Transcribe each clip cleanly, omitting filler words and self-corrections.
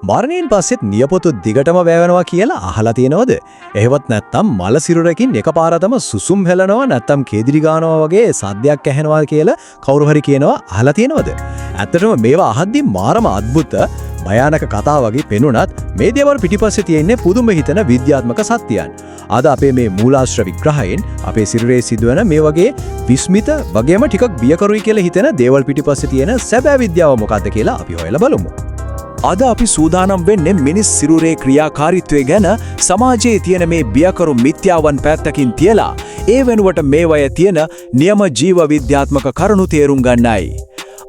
මරණයෙන් පස්සෙත් නියපොතු දිගටම වැවෙනවා කියලා අහලා තියෙනවද? එහෙවත් නැත්නම් මල සිරුරකින් එකපාරටම සුසුම් හෙලනවා නැත්නම් කේදිරි ගානවා වගේ සද්දයක් ඇහෙනවා කියලා කවුරු හරි කියනවා අහලා තියෙනවද? ඇත්තටම මේවා අහද්දි මාරම අద్భుත භයානක කතා වගේ පෙනුනත් මේ දේවල් පිටිපස්සේ තියෙන්නේ පුදුම හිතන විද්‍යාත්මක සත්‍යයන්. අද අපේ මේ මූලාශ්‍ර විග්‍රහයෙන් අපේ සිරුරේ සිදුවන මේ වගේ විස්මිත වගේම ටිකක් බියකරුයි කියලා හිතෙන දේවල් පිටිපස්සේ තියෙන සැබෑ විද්‍යාව මොකක්ද කියලා අපි හොයලා බලමු. අද අපි සූදානම් වෙන්නේ මිනිස් සිරුරේ ක්‍රියාකාරීත්වය ගැන සමාජයේ තියෙන මේ බියකරු මිත්‍යාවන් පැත්තකින් තියලා ඒ වෙනුවට මේවයේ තියෙන නියම ජීව විද්‍යාත්මක කරුණු තේරුම් ගන්නයි.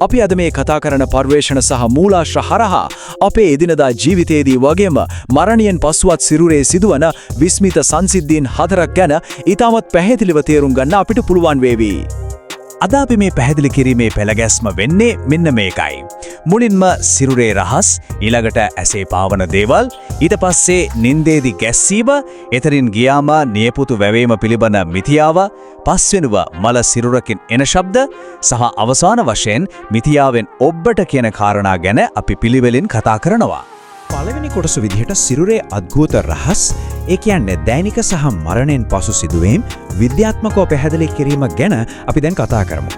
අපි අද මේ කතා කරන පර්යේෂණ සහ මූලාශ්‍ර හරහා අපේ එදිනදා ජීවිතයේදී වගේම මරණයෙන් පසුවත් සිරුරේ සිදුවන විස්මිත සංසිද්ධීන් 4ක් ගැන ඊටමත් පැහැදිලිව තේරුම් ගන්න අපිට පුළුවන් වේවි. අද අපි මේ පැහැදිලි කිරීමේ පෙළගැස්ම වෙන්නේ මෙන්න මේකයි. මුලින්ම සිරුරේ රහස්, ඊළඟට ඇසේ පාවන දේවල්, ඊට පස්සේ නින්දේදී ගැස්සීම, එතරින් ගියාම නියපොතු වැවීම පිළිබඳ මිතියාව, පස්වෙනුව මල සිරුරකින් එන ශබ්ද සහ අවසාන වශයෙන් මිතියාවෙන් ඔබ්බට කියන කාරණා ගැන අපි පිළිවෙලින් කතා කරනවා. පළවෙනි කොටස විදිහට සිරුරේ අද්භූත රහස්, ඒ කියන්නේ දෛනික සහ මරණයෙන් පසු සිදුවීම් විද්‍යාත්මකව පැහැදිලි කිරීම ගැන අපි දැන් කතා කරමු.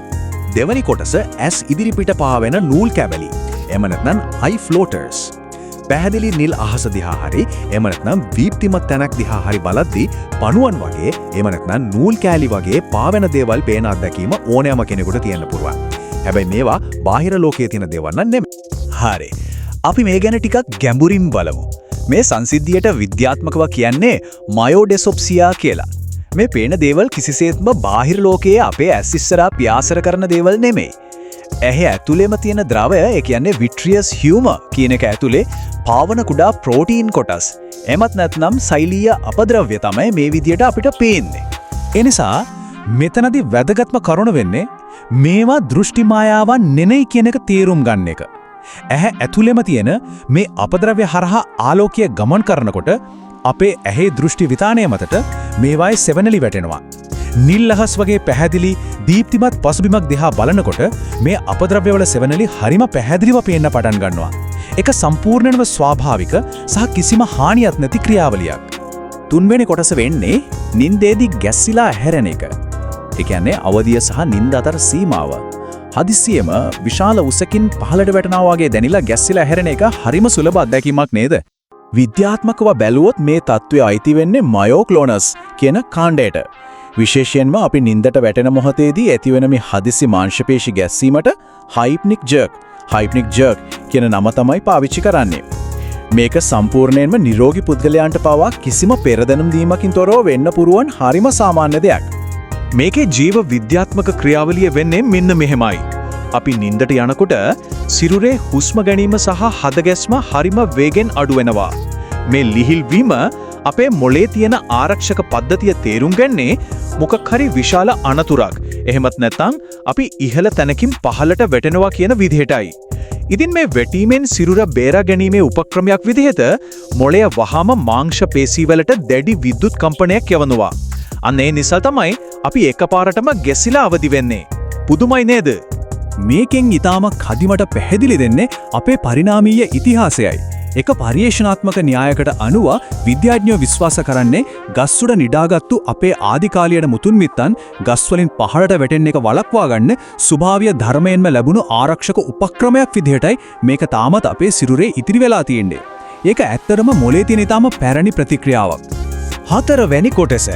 දෙවැනි කොටස ඇස් ඉදිරිපිට පාවෙන නූල් කැබලි. එහෙම නැත්නම් අයි ෆ්ලෝටර්ස්. පැහැදිලි නිල් අහස දිහා හරි එහෙම නැත්නම් දීප්තිමත් තැනක් දිහා හරි බලද්දී පණුවන් වගේ එහෙම නැත්නම් නූල් කෑලි වගේ පාවෙන දේවල් පේන අත්දැකීම ඕනෑම කෙනෙකුට තියෙන්න පුළුවන්. හැබැයි මේවා බාහිර ලෝකයේ තියෙන දේවල් නෙමෙයි. හරි. අපි මේ ගැන ටිකක් ගැඹුරින් බලමු. මේ සංසිද්ධියට විද්‍යාත්මකව කියන්නේ මයෝඩෙසොප්සියා කියලා. මේ පේන දේවල් කිසිසේත්ම බාහිර ලෝකයේ අපේ ඇස් ඉස්සරහා පියාසර කරන දේවල් නෙමෙයි. ඇහි ඇතුළේම තියෙන ද්‍රවය, ඒ කියන්නේ විට්‍රියස් හියුමර් කියන එක ඇතුලේ පාවන කුඩා ප්‍රෝටීන් කොටස්. එමත් නැත්නම් සෛලීය අපද්‍රව්‍ය තමයි මේ විදියට අපිට පේන්නේ. ඒ නිසා මෙතනදී වැදගත්ම කරුණ වෙන්නේ මේවා දෘෂ්ටි මායාවන් නෙමෙයි කියන එක තේරුම් ගන්න එක. ඇහැ ඇතුළෙම තියෙන මේ අපද්‍රව්‍ය හරහා ආලෝකය ගමන් කරනකොට අපේ ඇහි දෘෂ්ටි විතානය මතට මේවායි සෙවණලි වැටෙනවා. නිල් අහස් වගේ පැහැදිලි දීප්තිමත් පසුබිමක් දිහා බලනකොට මේ අපද්‍රව්‍යවල සෙවණලි හරිම පැහැදිලිව පේන්න පටන් ගන්නවා. ඒක සම්පූර්ණයෙන්ම ස්වාභාවික සහ කිසිම හානියක් නැති ක්‍රියාවලියක්. තුන්වෙනි කොටස වෙන්නේ නින්දේදී ගැස්සිලා හැරෙන එක. ඒ කියන්නේ අවදිය සහ නින්ද අතර සීමාව. හදිස්සියෙම විශාල උසකින් පහළට වැටෙනවා වගේ දැනිලා ගැස්සිලා හැරෙන එක හරිම සුලභ අත්දැකීමක් නේද? විද්‍යාත්මකව බැලුවොත් මේ තත්ත්වය අයිති වෙන්නේ මයෝක්ලෝනස් කියන කාණ්ඩයට. විශේෂයෙන්ම අපි නින්දට වැටෙන මොහොතේදී ඇතිවෙන මේ හදිසි මාංශපේශි ගැස්සීමට හයිප්නික් ජර්ක් කියන නම තමයි පාවිච්චි කරන්නේ. මේක සම්පූර්ණයෙන්ම නිරෝගී පුද්ගලයන්ට පවා කිසිම පෙරදැනුම් දීමකින් තොරව වෙන්න පුරුවන් හරිම සාමාන්‍ය දෙයක්. මේකේ ජීව විද්‍යාත්මක ක්‍රියාවලිය වෙන්නේ මෙන්න මෙහෙමයි. අපි නින්දට යනකොට සිරුරේ හුස්ම ගැනීම සහ හදගැස්ම හරිම වේගෙන් අඩු වෙනවා. මේ ලිහිල් වීම අපේ මොළේ තියෙන ආරක්ෂක පද්ධතිය තේරුම් ගන්නේ මොකක් හරි විශාල අනතුරක්. එහෙමත් නැත්නම් අපි ඉහළ තැනකින් පහළට වැටෙනවා කියන විදිහටයි. ඉතින් මේ වැටීමෙන් සිරුර බේරා ගැනීමේ උපක්‍රමයක් විදිහට මොළය වහාම මාංශ පේශීවලට දැඩි විද්‍යුත් කම්පනයක් යවනවා. අන්න ඒ නිසා තමයි අපි එකපාරටම ගැසිලා අවදි වෙන්නේ. පුදුමයි නේද? මේකෙන් ඊටම කදිමට පැහැදිලි දෙන්නේ අපේ පරිණාමීය ඉතිහාසයයි. එක පරිේශනාත්මක න්‍යායකට අනුව විද්‍යාඥයෝ විශ්වාස කරන්නේ ගස්උඩ නිදාගත්තු අපේ ආදිකාලීන මුතුන් මිත්තන් ගස්වලින් පහළට වැටෙන එක වළක්වා ගන්න ස්වභාවීය ධර්මයෙන්ම ලැබුණු ආරක්ෂක උපක්‍රමයක් විදිහටයි මේක තාමත් අපේ සිරුරේ ඉතිරි වෙලා තියෙන්නේ. ඒක ඇත්තටම මොලේ තියෙන ඊටම පැරණි ප්‍රතික්‍රියාවක්. හතරවැනි කොටස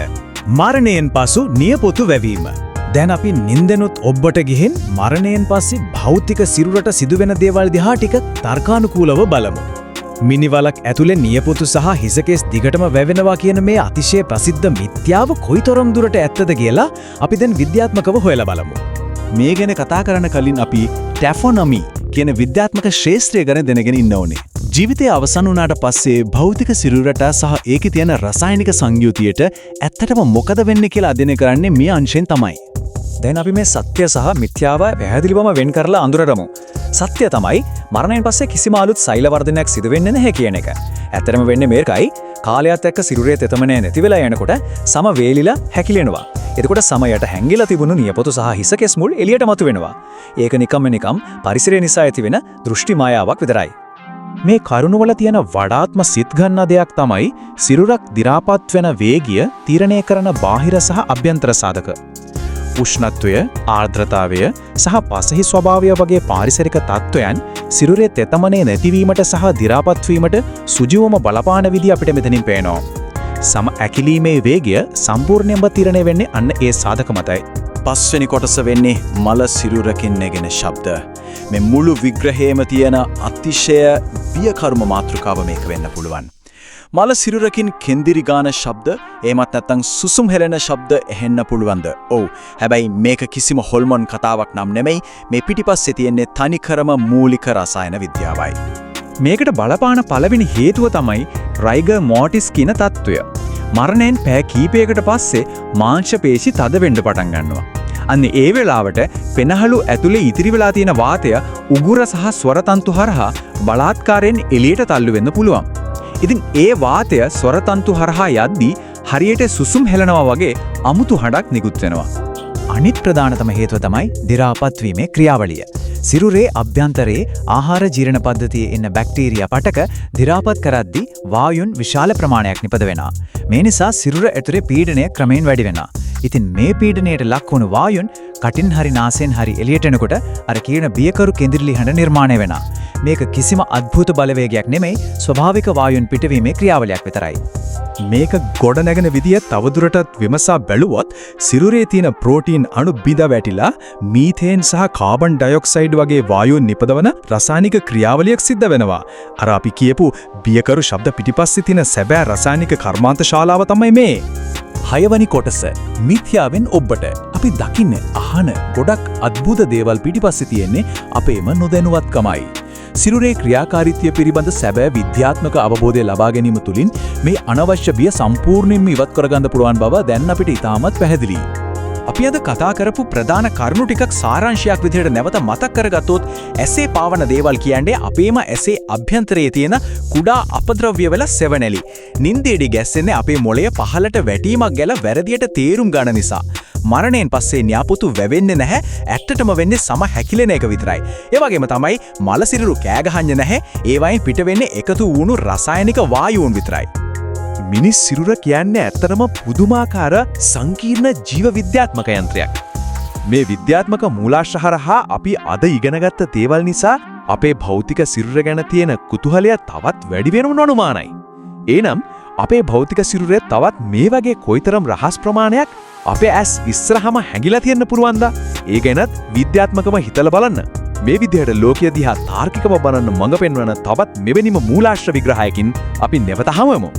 මරණයෙන් පසු නියපොතු වැවීම. දැන් අපි නින්දෙනුත් ඔබට ගිහින් මරණයෙන් පස්සේ භෞතික සිරුරට සිදුවෙන දේවල් දිහා ටික තර්කානුකූලව බලමු. මිනිවලක් ඇතුලේ නියපොතු සහ හිසකෙස් දිගටම වැවෙනවා කියන මේ අතිශය ප්‍රසිද්ධ මිත්‍යාව කොයිතරම් දුරට ඇත්තද කියලා අපි දැන් විද්‍යාත්මකව හොයලා බලමු. මේ ගැන කතා කරන්න කලින් අපි ටැෆොනොමි කියන විද්‍යාත්මක ශාස්ත්‍රය ගැන දැනගෙන ඉන්න ඕනේ. ජීවිතය අවසන් වුණාට පස්සේ භෞතික සිරුරට සහ ඒකේ තියෙන රසායනික සංයුතියට ඇත්තටම මොකද වෙන්නේ කියලා අධ්‍යයනය කරන්නේ මේ අංශයෙන් තමයි. දැන් අපි මේ සත්‍ය සහ මිත්‍යාව පැහැදිලිවම වෙන් කරලා අඳුරගමු. සත්‍ය තමයි මරණයෙන් පස්සේ කිසිම අලුත් සෛල වර්ධනයක් සිදු වෙන්නේ නැහැ කියන එක. ඇත්තටම වෙන්නේ මේකයි කාලයත් එක්ක සිරුරේ තෙතමනය නැති වෙලා යනකොට සම වේලිලා හැකිලෙනවා. එතකොට සමයට හැංගිලා තිබුණු නියපොතු සහ හිසකෙස් මුල් එළියට මතුවෙනවා. ඒක නිකම් පරිසරය නිසා ඇතිවෙන දෘෂ්ටි මායාවක් විතරයි. මේ කරුණවල තියෙන වඩාත්ම සිත් ගන්න දෙයක් තමයි සිරුරක් දි รา පත් වෙන වේගය තීරණය කරන බාහිර සහ අභ්‍යන්තර සාධක. උෂ්ණත්වය, ආර්ද්‍රතාවය සහ පසහි ස්වභාවය වගේ පාරිසරික තත්ත්වයන් සිරුරේ තෙතමනේ නැතිවීමට සහ දි รา පත් වීමට සුජීවම බලපාන විදිහ අපිට මෙතනින් පේනවා. සම ඇකිලීමේ වේගය සම්පූර්ණයෙන්ම තීරණය වෙන්නේ අන්න ඒ සාධක මතයි. පස්වෙනි කොටස වෙන්නේ මල සිරුරකින් නැගෙන ශබ්ද. මේ මුළු විග්‍රහයේම තියෙන අතිශය බියකර්ම මාතෘකාව මේක වෙන්න පුළුවන්. මල සිරුරකින් කෙන්දිරි ගාන ශබ්ද, එහෙමත් නැත්නම් සුසුම් හෙලන ශබ්ද ඇහෙන්න පුළුවන්ද? ඔව්. හැබැයි මේක කිසිම හොල්මන් කතාවක් නම් නෙමෙයි. මේ පිටිපස්සේ තියෙන්නේ තනිකරම මූලික රසායන විද්‍යාවයි. මේකට බලපාන පළවෙනි හේතුව තමයි රයිගර් මෝටිස් කියන තත්ත්වය. මරණයෙන් පැය කීපයකට පස්සේ මාංශ පේශි තද වෙන්න පටන් ගන්නවා. අන්න ඒ වෙලාවට පෙනහළු ඇතුලේ ඉතිරි වෙලා තියෙන වාතය උගුර සහ ස්වරතන්තු හරහා බලාත්කාරයෙන් එළියට තල්ලු වෙන්න පුළුවන්. ඉතින් ඒ වාතය ස්වරතන්තු හරහා යද්දී හරියට සුසුම් හෙලනවා වගේ අමුතු හඬක් නිකුත් වෙනවා. අනිත් ප්‍රධානතම හේතුව තමයි දි รา පත් වීමේ ක්‍රියාවලිය. සිරුරේ අභ්‍යන්තරයේ ආහාර ජීර්ණ පද්ධතියේ ඉන්න බැක්ටීරියා පටක දි รา පත් කරද්දී වායුන් විශාල ප්‍රමාණයක් නිපද වෙනවා. මේ නිසා සිරුර ඇතුලේ පීඩනය ක්‍රමයෙන් වැඩි වෙනවා. ඉතින් මේ පීඩනයට ලක් වුණු වායුන් කටින් හරි නාසයෙන් හරි එළියට එනකොට අර කියන බියකරු කෙඳිරිලි හඬ නිර්මාණය වෙනවා. මේක කිසිම අద్භූත බලවේගයක් නෙමෙයි, ස්වභාවික වායුන් පිටවීමේ ක්‍රියාවලියක් විතරයි. මේක ගොඩ නැගෙන විදිය තවදුරටත් විමසා බැලුවොත් සිරුරේ තියෙන ප්‍රෝටීන් අණු බිඳ වැටිලා මීතේන් සහ කාබන් ඩයොක්සයිඩ් වගේ වායුන් නිපදවන රසායනික ක්‍රියාවලියක් සිද්ධ වෙනවා. අර අපි කියපු බියකරු ශබ්ද පිටිපස්සේ තියෙන සැබෑ රසායනික කර්මාන්ත ශාලාව තමයි මේ. හයවනි කොටස මිත්‍යාවෙන් ඔබට අපි දකින්න අහන ගොඩක් අద్භූත දේවල් පිටිපස්සේ තියෙන්නේ අපේම නොදැනුවත්කමයි. සිරුරේ ක්‍රියාකාරීත්වය පිළිබඳ සැබෑ විද්‍යාත්මක අවබෝධය ලබා ගැනීම තුළින් මේ අනවශ්‍ය බිය සම්පූර්ණයෙන්ම ඉවත් කරගන්න පුළුවන් බව දැන් අපිට ඉතාමත් පැහැදිලියි. අපි අද කතා කරපු ප්‍රධාන කරුණු ටිකක් සාරාංශයක් විදිහට නැවත මතක් කරගත්තොත් ඇසේ පාවන දේවල් කියන්නේ අපේම ඇසේ අභ්‍යන්තරයේ තියෙන කුඩා අපද්‍රව්‍ය වල සෙවණැලි. නින්දේදී ගැස්සෙන්නේ අපේ මොළය පහළට වැටීමක් ගැල වැරදියට තේරුම් ගන්න නිසා. මරණයෙන් පස්සේ න්‍යාපුතු වැවෙන්නේ නැහැ, ඇත්තටම වෙන්නේ සම හැකිලෙන එක විතරයි. ඒ වගේම තමයි මල සිරුරු කෑ ගහන්නේ නැහැ, ඒ වයින් පිට වෙන්නේ එකතු වුණු රසායනික වායුන් විතරයි. මිනිස් සිරුර කියන්නේ ඇත්තටම පුදුමාකාර සංකීර්ණ ජීව විද්‍යාත්මක යන්ත්‍රයක්. මේ විද්‍යාත්මක මූලාශ්‍ර හරහා අපි අද ඉගෙනගත්ත දේවල් නිසා අපේ භෞතික සිරුර ගැන තියෙන කුතුහලය තවත් වැඩි වෙනවන අනුමානයි. එනම් අපේ භෞතික සිරුරේ තවත් මේ වගේ කොයිතරම් රහස් ප්‍රමාණයක් අපේ ඇස් ඉස්සරහම හැංගිලා තියෙන්න පුළුවන්ද? ඒ ගැනත් විද්‍යාත්මකව හිතලා බලන්න. මේ විදිහට ලෝකය දිහා තාර්කිකව බලන්න මඟ පෙන්වන තවත් මෙවැනිම මූලාශ්‍ර විග්‍රහයකින් අපි නැවත හමුවෙමු.